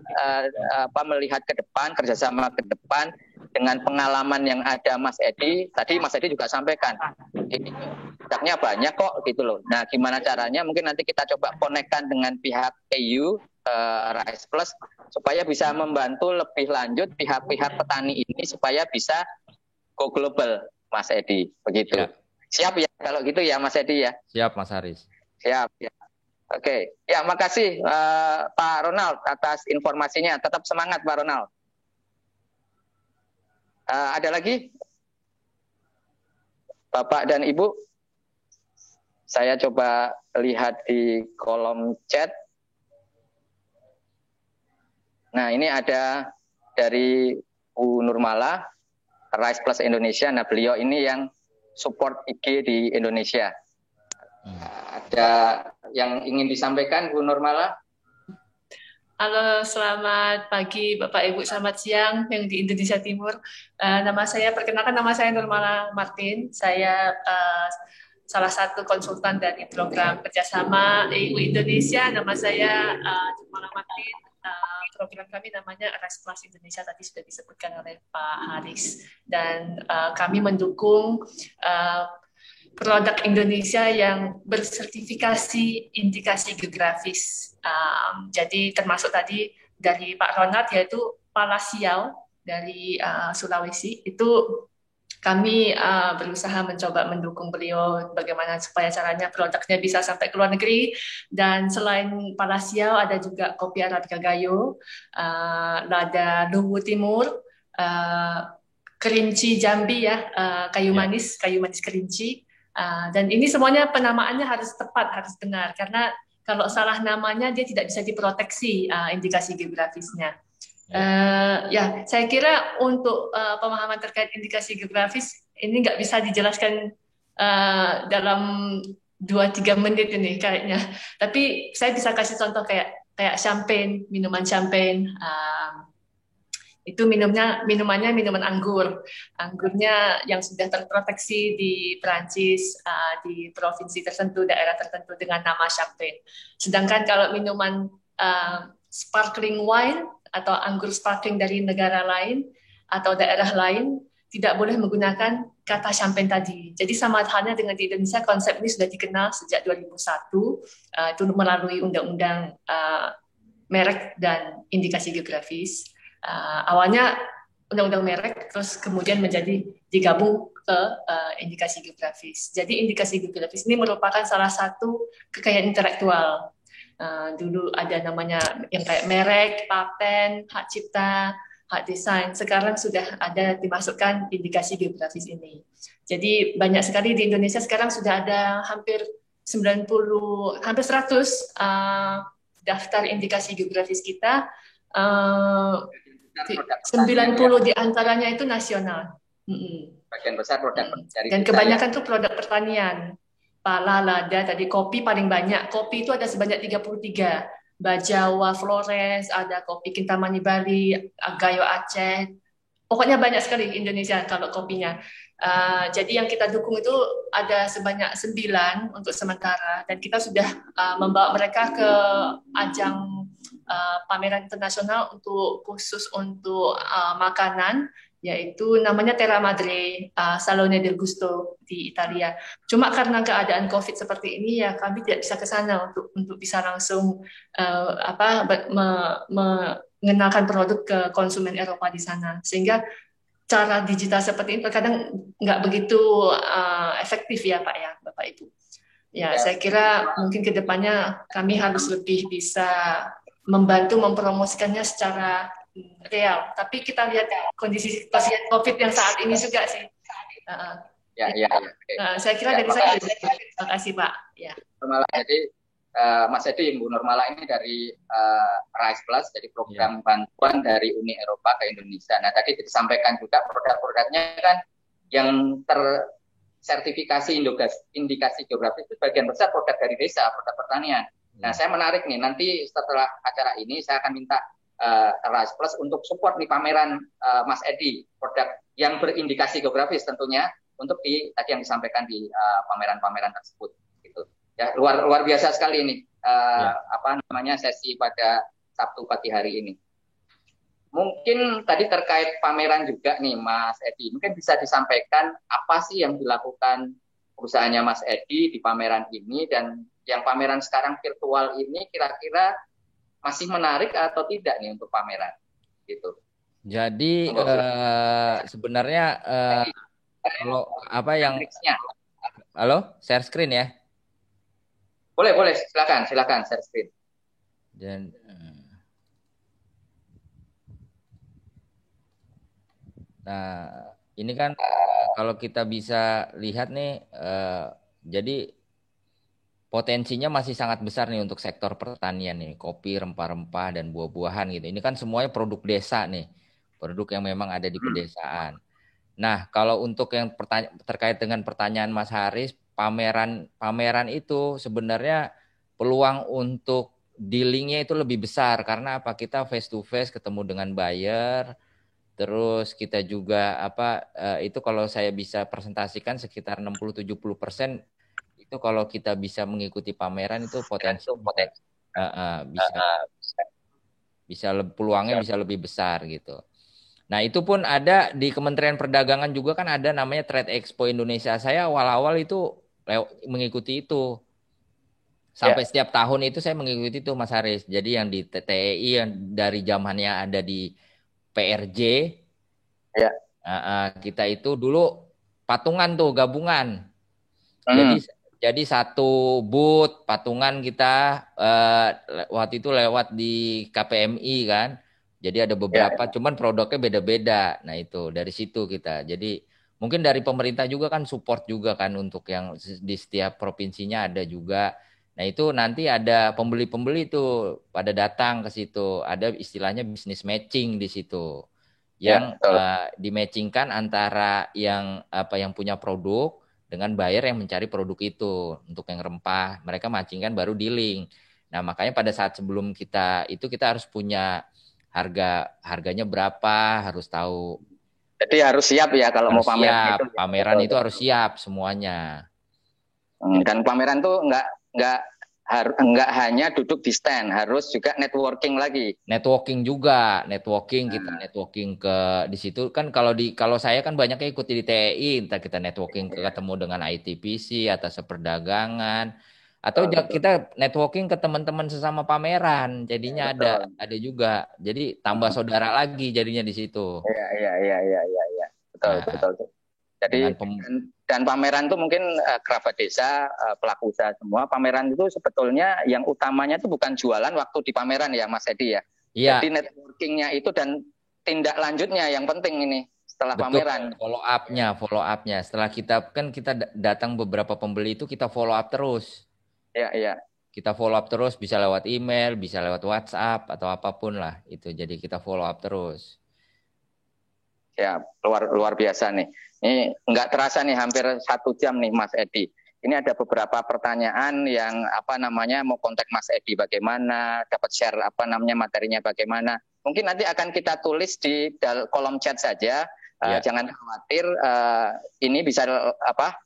melihat ke depan, kerjasama ke depan dengan pengalaman yang ada Mas Edi. Tadi Mas Edi juga sampaikan, ini produknya banyak kok gitu loh. Nah, gimana caranya? Mungkin nanti kita coba konekkan dengan pihak EU, Rice Plus, supaya bisa membantu lebih lanjut pihak-pihak petani ini supaya bisa go global, Mas Edi. Begitu. Siap ya kalau gitu ya, Mas Edi ya? Siap, Mas Haris. Siap. Ya. Oke. Ya, makasih Pak Ronald atas informasinya. Tetap semangat, Pak Ronald. Ada lagi? Bapak dan Ibu? Saya coba lihat di kolom chat. Nah, ini ada dari Bu Nurmala, Rice Plus Indonesia. Nah, beliau ini yang support IG di Indonesia. Ada yang ingin disampaikan, Bu Nurmala? Halo, selamat pagi Bapak Ibu, selamat siang yang di Indonesia Timur. Perkenalkan nama saya Nurmala Martin. Saya salah satu konsultan dari program kerjasama EU Indonesia. Nama saya Nurmala Martin. Program kami namanya Rice Plus Indonesia, tadi sudah disebutkan oleh Pak Haris. Dan kami mendukung produk Indonesia yang bersertifikasi indikasi geografis. Jadi termasuk tadi dari Pak Ronald, yaitu pala siau dari Sulawesi. Itu kami berusaha mencoba mendukung beliau bagaimana supaya caranya produknya bisa sampai ke luar negeri. Dan selain pala siau ada juga kopi Arabica Gayo, lada Luwu Timur, kelinci Jambi ya, kayu manis kelinci. Dan ini semuanya penamaannya harus tepat, harus benar, karena kalau salah namanya dia tidak bisa diproteksi indikasi geografisnya. Saya kira untuk pemahaman terkait indikasi geografis ini nggak bisa dijelaskan dalam 2-3 menit ini kayaknya. Tapi saya bisa kasih contoh kayak champagne, minuman champagne. Itu minumannya minuman anggur. Anggurnya yang sudah terproteksi di Prancis, di provinsi tertentu, daerah tertentu dengan nama champagne. Sedangkan kalau minuman sparkling wine atau anggur sparkling dari negara lain atau daerah lain tidak boleh menggunakan kata champagne tadi. Jadi sama halnya dengan di Indonesia, konsep ini sudah dikenal sejak 2001, itu melalui undang-undang merek dan indikasi geografis. Awalnya undang-undang merek, terus kemudian menjadi digabung ke indikasi geografis. Jadi indikasi geografis ini merupakan salah satu kekayaan intelektual. Dulu ada namanya yang kayak merek, paten, hak cipta, hak desain. Sekarang sudah ada dimasukkan indikasi geografis ini. Jadi banyak sekali di Indonesia sekarang sudah ada hampir 100 daftar indikasi geografis kita. 90 di antaranya itu nasional. Bagian besar produk dari dan kebanyakan itu produk pertanian. Pala, lada, tadi kopi paling banyak. Kopi itu ada sebanyak 33. Bajawa, Flores, ada kopi Kintamani Bali, Gayo Aceh. Pokoknya banyak sekali Indonesia kalau kopinya. Jadi yang kita dukung itu ada sebanyak 9 untuk sementara. Dan kita sudah membawa mereka ke ajang pameran internasional khusus untuk makanan, yaitu namanya Terra Madre Salone del Gusto di Italia. Cuma karena keadaan COVID seperti ini ya kami tidak bisa ke sana untuk bisa langsung mengenalkan produk ke konsumen Eropa di sana. Sehingga cara digital seperti ini terkadang nggak begitu efektif ya Pak ya, Bapak Ibu. Ya, saya kira mungkin ke depannya kami harus lebih bisa membantu mempromosikannya secara real. Tapi kita lihat kondisi pasien COVID yang saat ini juga sih. Saya kira dari saya. Terima kasih Pak. Ya. Jadi Mas Edi, Bu Nurmala ini dari Rice Plus, jadi program bantuan dari Uni Eropa ke Indonesia. Nah tadi disampaikan juga produk-produknya kan yang tersertifikasi indikasi geografis itu bagian besar produk dari desa, produk pertanian. Nah, saya menarik nih, nanti setelah acara ini saya akan minta Rise Plus untuk support nih pameran Mas Edi, produk yang berindikasi geografis tentunya, untuk tadi yang disampaikan di pameran-pameran tersebut. Gitu. Ya, luar biasa sekali ini sesi pada Sabtu pagi hari ini. Mungkin tadi terkait pameran juga nih Mas Edi, mungkin bisa disampaikan apa sih yang dilakukan perusahaannya Mas Edi di pameran ini, dan yang pameran sekarang virtual ini kira-kira masih menarik atau tidak nih untuk pameran gitu. Jadi sebenarnya kalau apa yang halo, share screen ya? Boleh, silakan share screen. Dan nah, ini kan kalau kita bisa lihat nih, jadi potensinya masih sangat besar nih untuk sektor pertanian nih, kopi, rempah-rempah, dan buah-buahan gitu. Ini kan semuanya produk desa nih, produk yang memang ada di pedesaan. Nah, kalau untuk yang terkait dengan pertanyaan Mas Haris, pameran itu sebenarnya peluang untuk dealingnya itu lebih besar, karena apa? Kita face to face ketemu dengan buyer. Terus kita juga itu kalau saya bisa presentasikan sekitar 60-70% itu kalau kita bisa mengikuti pameran itu bisa peluangnya bisa lebih besar gitu. Nah, itu pun ada di Kementerian Perdagangan juga kan ada namanya Trade Expo Indonesia. Saya awal-awal itu mengikuti itu. Sampai setiap tahun itu saya mengikuti itu Mas Haris. Jadi yang di TTI yang dari zamannya ada di PRJ, kita itu dulu patungan tuh gabungan. Jadi satu booth patungan kita waktu itu lewat di KPMI kan. Jadi ada beberapa, cuman produknya beda-beda. Nah itu dari situ kita. Jadi mungkin dari pemerintah juga kan support juga kan untuk yang di setiap provinsinya ada juga. Nah itu nanti ada pembeli-pembeli tuh pada datang ke situ. Ada istilahnya bisnis matching di situ. Yang dimatchingkan antara yang punya produk dengan buyer yang mencari produk itu. Untuk yang rempah, mereka matchingkan baru dealing. Nah makanya pada saat sebelum kita harus punya harganya berapa, harus tahu. Jadi harus siap ya kalau mau pameran itu. Pameran itu harus siap semuanya. Dan pameran tuh nggak hanya duduk di stand, harus juga networking lagi. Networking kita networking ke di situ kan. Kalau saya kan banyaknya ikuti di TI, entah kita networking ketemu dengan ITPC atau seperdagangan, atau kita networking ke teman-teman sesama pameran. Jadinya ada juga. Jadi tambah saudara lagi jadinya di situ. Iya. Betul. Jadi dan pameran itu mungkin kerabat desa, pelaku usaha semua. Pameran itu sebetulnya yang utamanya itu bukan jualan waktu di pameran ya Mas Edi ya. Iya. Jadi networkingnya itu dan tindak lanjutnya yang penting ini setelah pameran. Follow up-nya. Setelah kita datang beberapa pembeli itu kita follow up terus. Iya. Kita follow up terus, bisa lewat email, bisa lewat WhatsApp atau apapun lah itu. Jadi kita follow up terus. Ya, luar biasa nih. Ini nggak terasa nih hampir 1 jam nih Mas Edi. Ini ada beberapa pertanyaan yang mau kontak Mas Edi bagaimana, dapat share materinya bagaimana. Mungkin nanti akan kita tulis di kolom chat saja. Jangan khawatir, ini bisa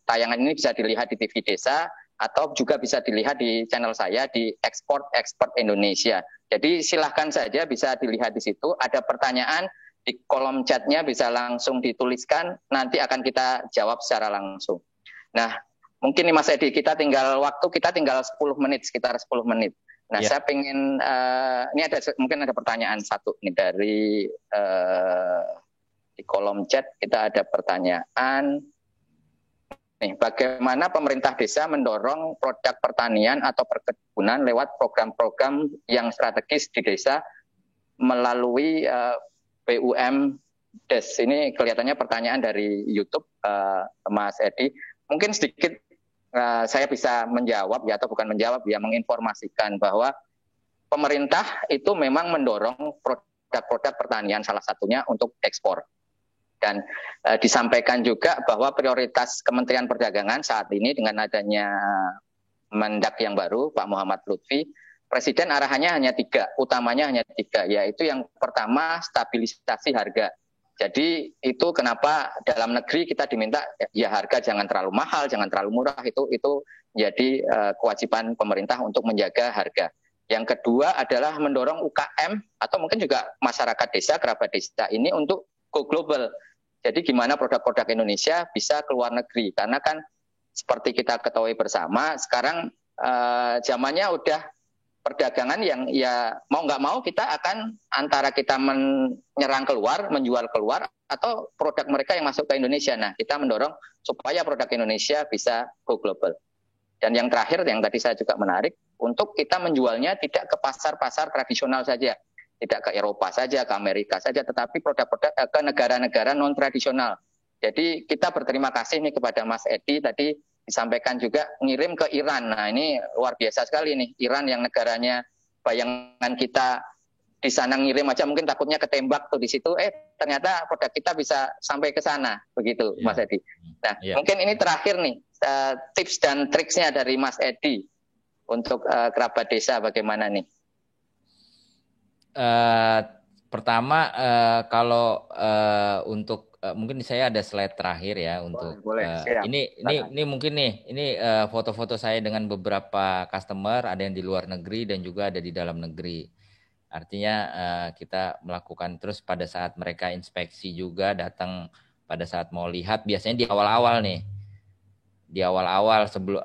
tayangan ini bisa dilihat di TV Desa atau juga bisa dilihat di channel saya di Export Indonesia. Jadi silahkan saja bisa dilihat di situ. Ada pertanyaan di kolom chatnya bisa langsung dituliskan, nanti akan kita jawab secara langsung. Nah, mungkin nih Mas Edi, kita tinggal 10 menit, sekitar 10 menit. Nah, saya pengen, ini mungkin ada pertanyaan satu nih dari di kolom chat, kita ada pertanyaan. Nih, bagaimana pemerintah desa mendorong produk pertanian atau perkebunan lewat program-program yang strategis di desa melalui BUMDes. Ini kelihatannya pertanyaan dari YouTube, Mas Edi. Mungkin sedikit saya bisa menjawab ya, atau bukan menjawab ya, menginformasikan bahwa pemerintah itu memang mendorong produk-produk pertanian salah satunya untuk ekspor. Dan disampaikan juga bahwa prioritas Kementerian Perdagangan saat ini dengan adanya Mendak yang baru, Pak Muhammad Lutfi, Presiden arahannya hanya 3, utamanya hanya 3, yaitu yang pertama stabilisasi harga. Jadi itu kenapa dalam negeri kita diminta ya harga jangan terlalu mahal, jangan terlalu murah, itu jadi kewajiban pemerintah untuk menjaga harga. Yang kedua adalah mendorong UKM atau mungkin juga masyarakat desa, kerabat desa ini untuk go global. Jadi gimana produk-produk Indonesia bisa keluar negeri, karena kan seperti kita ketahui bersama sekarang zamannya udah perdagangan yang ya mau nggak mau kita akan antara kita menyerang keluar, menjual keluar, atau produk mereka yang masuk ke Indonesia. Nah, kita mendorong supaya produk Indonesia bisa go global. Dan yang terakhir, yang tadi saya juga menarik, untuk kita menjualnya tidak ke pasar-pasar tradisional saja, tidak ke Eropa saja, ke Amerika saja, tetapi produk-produk ke negara-negara non-tradisional. Jadi kita berterima kasih nih kepada Mas Edi tadi disampaikan juga ngirim ke Iran. Nah ini luar biasa sekali nih, Iran yang negaranya bayangan kita di sana ngirim aja mungkin takutnya ketembak tuh di situ, ternyata produk kita bisa sampai ke sana, begitu Mas Edi. Nah mungkin ini terakhir nih tips dan triksnya dari Mas Edi untuk kerabat desa bagaimana nih? Pertama kalau untuk mungkin saya ada slide terakhir ya untuk ini mungkin nih ini foto-foto saya dengan beberapa customer, ada yang di luar negeri dan juga ada di dalam negeri. Artinya kita melakukan terus pada saat mereka inspeksi juga datang pada saat mau lihat, biasanya di awal-awal nih. Di awal-awal sebelum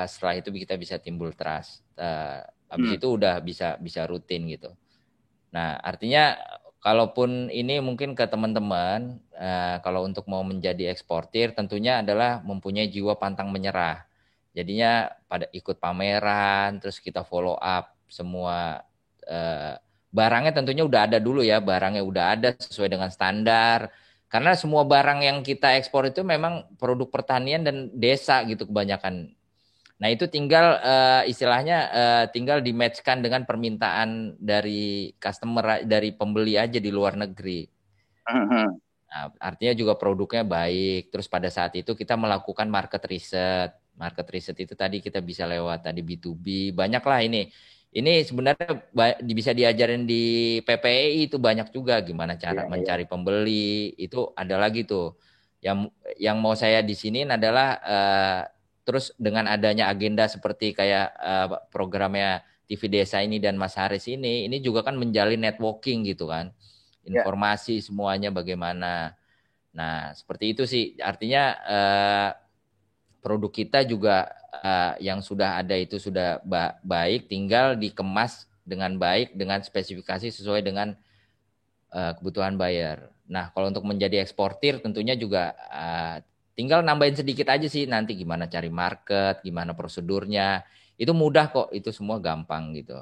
setelah itu kita bisa timbul trust. Habis itu udah bisa rutin gitu. Nah, artinya kalaupun ini mungkin ke teman-teman, kalau untuk mau menjadi eksportir tentunya adalah mempunyai jiwa pantang menyerah. Jadinya pada ikut pameran, terus kita follow up semua barangnya tentunya udah ada dulu ya, barangnya udah ada sesuai dengan standar. Karena semua barang yang kita ekspor itu memang produk pertanian dan desa gitu kebanyakan. Nah itu tinggal istilahnya tinggal di-match-kan dengan permintaan dari customer, dari pembeli aja di luar negeri. Nah, artinya juga produknya baik. Terus pada saat itu kita melakukan market research. Market research itu tadi kita bisa lewat tadi B2B. Banyak lah ini. Ini sebenarnya bisa diajarin di PPI itu banyak juga gimana cara mencari pembeli. Itu ada lagi tuh. Yang mau saya di sini adalah terus dengan adanya agenda seperti kayak programnya TV Desa ini dan Mas Haris ini juga kan menjalin networking gitu kan. Informasi semuanya bagaimana. Nah, seperti itu sih. Artinya produk kita juga yang sudah ada itu sudah baik, tinggal dikemas dengan baik, dengan spesifikasi sesuai dengan kebutuhan buyer. Nah, kalau untuk menjadi eksportir tentunya juga tinggal nambahin sedikit aja sih, nanti gimana cari market, gimana prosedurnya. Itu mudah kok, itu semua gampang gitu.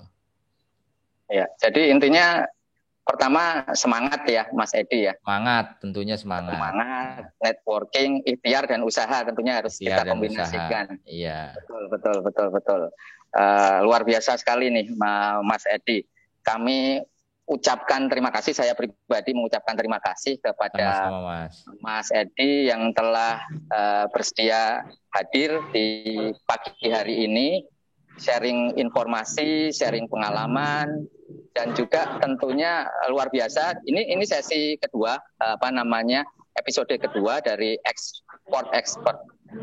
Ya, jadi intinya pertama semangat ya Mas Edi ya. Semangat, tentunya semangat. Semangat, networking, ikhtiar dan usaha tentunya harus kita kombinasikan. Iya. Betul. Luar biasa sekali nih Mas Edi. Kami ucapkan terima kasih, saya pribadi mengucapkan terima kasih kepada Mas Edi yang telah bersedia hadir di pagi hari ini, sharing informasi, sharing pengalaman, dan juga tentunya luar biasa. Ini sesi kedua, episode kedua dari Export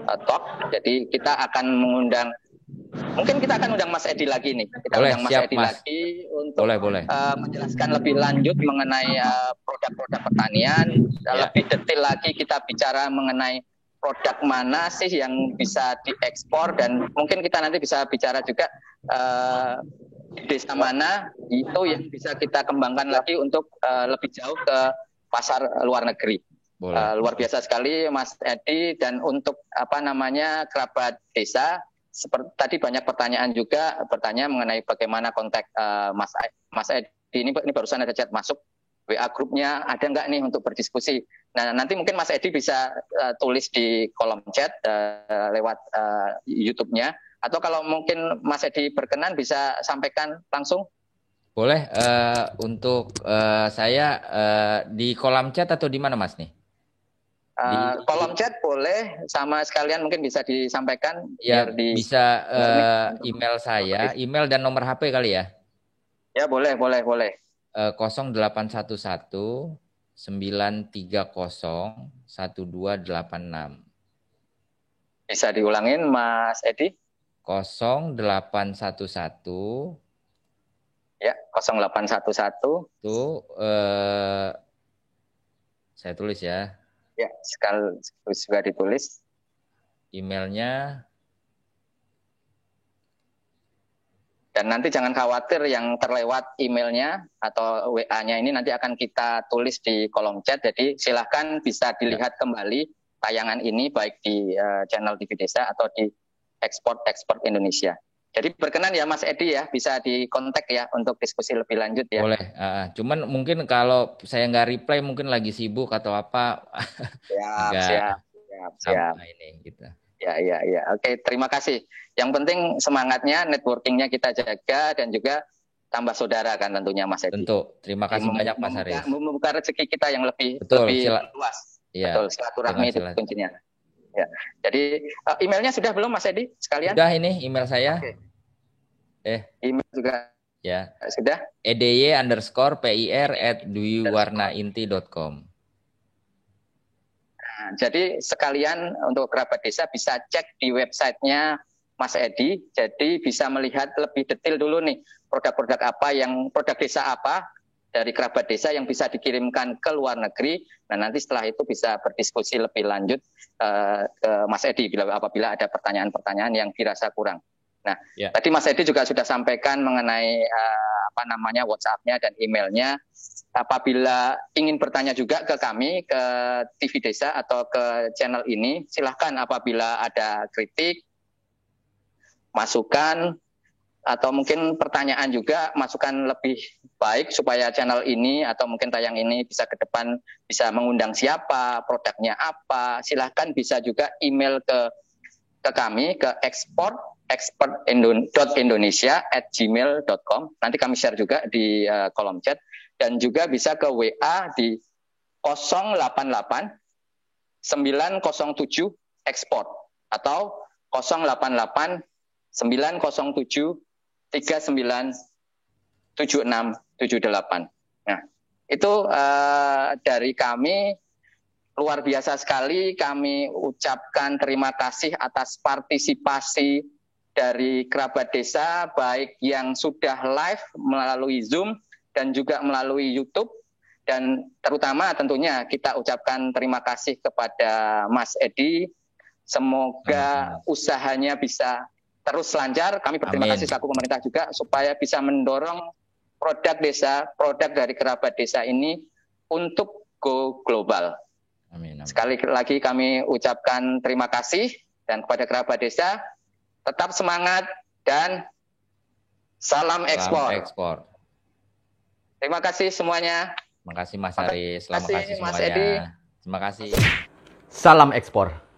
Talk. Jadi kita akan mengundang, mungkin kita akan undang Mas Edi lagi nih. Kita undang Mas Edi lagi untuk menjelaskan lebih lanjut mengenai produk-produk pertanian. Lebih detail lagi kita bicara mengenai produk mana sih yang bisa diekspor, dan mungkin kita nanti bisa bicara juga desa mana itu yang bisa kita kembangkan lagi untuk lebih jauh ke pasar luar negeri. Luar biasa sekali Mas Edi. Dan untuk kerabat desa, seperti tadi banyak pertanyaan juga bertanya mengenai bagaimana kontak Mas Edi ini barusan ada chat masuk WA grupnya, ada nggak nih untuk berdiskusi. Nah nanti mungkin Mas Edi bisa tulis di kolom chat lewat YouTube-nya, atau kalau mungkin Mas Edi berkenan bisa sampaikan langsung. Boleh, untuk saya di kolom chat atau di mana Mas nih? Kolom chat boleh, sama sekalian mungkin bisa disampaikan. Ya, bisa email saya, email dan nomor HP kali ya? Ya, boleh. 0811 930 1286. Bisa diulangin, Mas Edi? 0811 Ya, 0811 itu saya tulis ya. Ya, sekali juga ditulis. Emailnya. Dan nanti jangan khawatir yang terlewat emailnya atau WA-nya ini nanti akan kita tulis di kolom chat. Jadi silahkan bisa dilihat kembali tayangan ini baik di channel TV Desa atau di Export Indonesia. Jadi berkenan ya Mas Edi ya, bisa dikontak ya untuk diskusi lebih lanjut ya. Boleh, cuman mungkin kalau saya nggak reply mungkin lagi sibuk atau apa. Siap. Ini gitu. Ya. Oke, terima kasih. Yang penting semangatnya, networkingnya kita jaga dan juga tambah saudara kan tentunya Mas Edi. Tentu. Terima kasih banyak Mas Haris. Membuka rezeki kita yang lebih luas. Ya, betul, silaturahmi itu kuncinya. Ya. Jadi emailnya sudah belum Mas Edi sekalian? Sudah, ini email saya. Oke. Email juga. Ya. Sudah. edy_pir@dwiwarnainti.com. Nah, jadi sekalian untuk kerabat desa bisa cek di websitenya Mas Edi. Jadi bisa melihat lebih detail dulu nih produk desa apa dari kerabat desa yang bisa dikirimkan ke luar negeri. Nah nanti setelah itu bisa berdiskusi lebih lanjut ke Mas Edi apabila ada pertanyaan-pertanyaan yang dirasa kurang. Nah tadi Mas Edi juga sudah sampaikan mengenai WhatsApp-nya dan emailnya. Apabila ingin bertanya juga ke kami, ke TV Desa atau ke channel ini, silahkan apabila ada kritik, masukan, atau mungkin pertanyaan juga, masukan lebih baik supaya channel ini atau mungkin tayang ini bisa ke depan bisa mengundang siapa, produknya apa, silahkan bisa juga email ke kami ke export.indonesia@gmail.com. Nanti kami share juga di kolom chat dan juga bisa ke WA di 088 907 export atau 088 907 397678. Nah, itu dari kami luar biasa sekali. Kami ucapkan terima kasih atas partisipasi dari kerabat desa, baik yang sudah live melalui Zoom dan juga melalui YouTube. Dan terutama tentunya kita ucapkan terima kasih kepada Mas Edi. Semoga usahanya bisa terus lancar. Kami berterima kasih selaku pemerintah juga supaya bisa mendorong produk dari kerabat desa ini untuk go global. Amin. Sekali lagi kami ucapkan terima kasih dan kepada kerabat desa tetap semangat dan salam ekspor. Terima kasih semuanya. Terima kasih Mas Haris. Terima kasih Mas Edi. Terima kasih. Salam ekspor.